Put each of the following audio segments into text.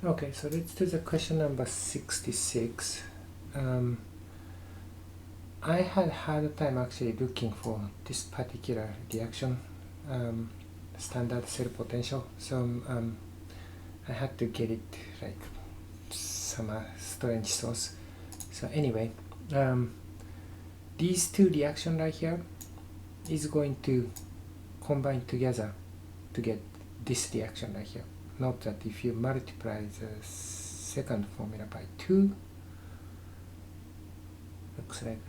Okay, so let's do the question number 66. I had hard time actually looking for this particular reaction, standard cell potential, so I had to get it like some strange source. So anyway, these two reactions right here is going to combine together to get this reaction right here. Note that if you multiply the second formula by 2, looks like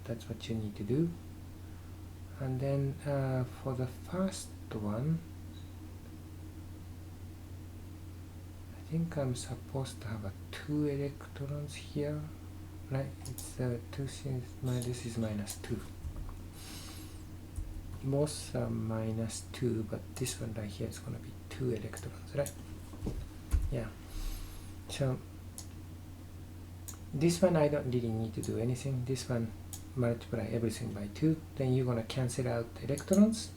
that's what you need to do. And then for the first one, I think I'm supposed to have 2 electrons here, right? It's 2 since this is minus 2. Both are minus 2, but this one right here is going to be 2 electrons, right? Yeah. So this one I don't really need to do anything. This one multiply everything by 2. Then you're going to cancel out electrons,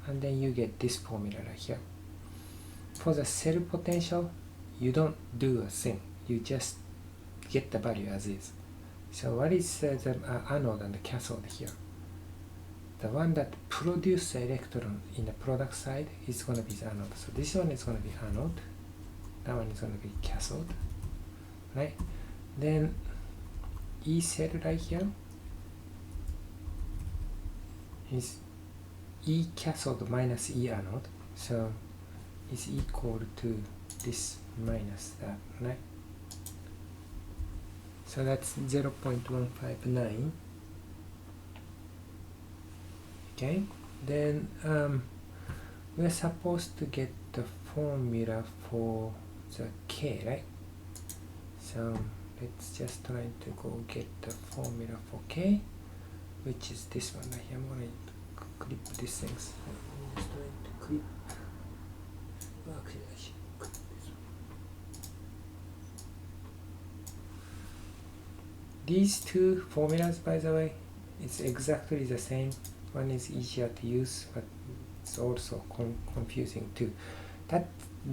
and then you get this formula right here. For the cell potential, you don't do a thing. You just get the value as is. So what is the anode and the cathode here? The one that produces the electron in the product side is going to be the anode. So this one is going to be anode. That one is going to be cathode, right? Then E cell right here is E cathode minus E anode. So it's equal to this minus that, right? So that's 0.159. Okay, then we're supposed to get the formula for the K, right? So let's just try to go get the formula for K, which is this one right here. I'm going to clip these things. I'm just trying to clip. Actually, I should clip this one. These two formulas, by the way, it's exactly the same. One is easier to use, but it's also confusing too. That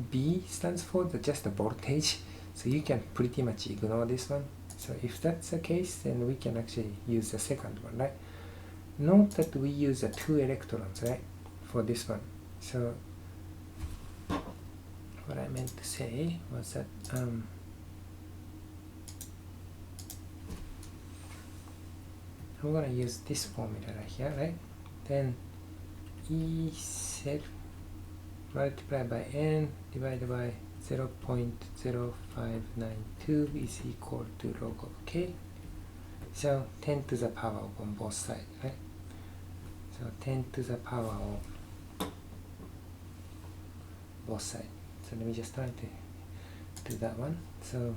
B stands for just the voltage, so you can pretty much ignore this one. So if that's the case, then we can actually use the second one, right? Note that we use the 2 electrons, right, for this one. So what I meant to say was that I'm going to use this formula right here, right? Then E cell multiplied by N divided by 0.0592 is equal to log of K. So 10 to the power of on both sides, right? So 10 to the power of both sides. So let me just try to do that one. So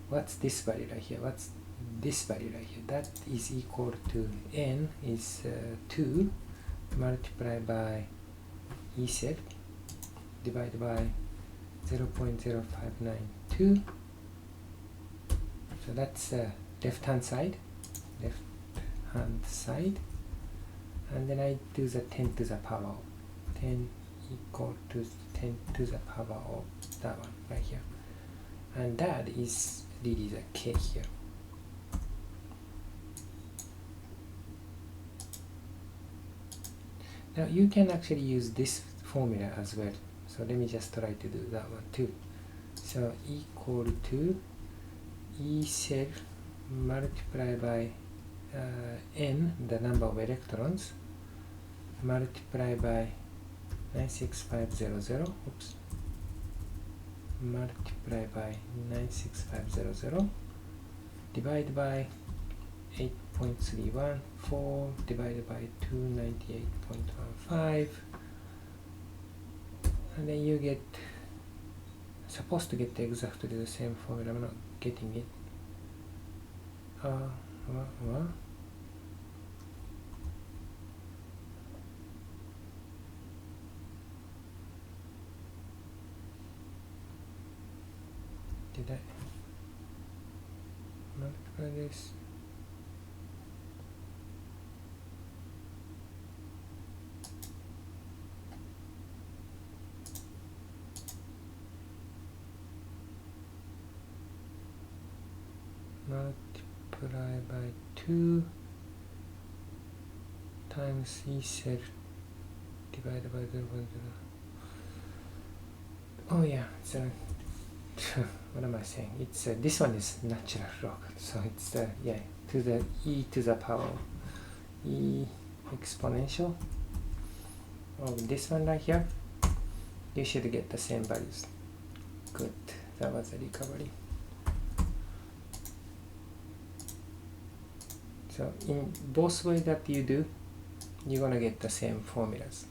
what's this value right here? What's this value right here? That is equal to N is 2 multiplied by E cell divided by 0.0592. So that's left hand side, and then I do the 10 to the power of 10 equal to 10 to the power of that one right here, and that is really the K here. Now you can actually use this formula as well. So let me just try to do that one too. So equal to E cell multiplied by N, the number of electrons, multiplied by 96500, oops, multiplied by 96500, divided by 8.314 divided by 298.15, and then you get supposed to get exactly the same formula. I'm not getting it. Did I multiply this? multiply by 2 times E cell divided by 0.0. Oh yeah, so what am I saying? It's this one is natural log, so it's yeah, to the e to the power e exponential of this one right here. You should get the same values. Good, that was a recovery. So in both ways that you do, you're gonna get the same formulas.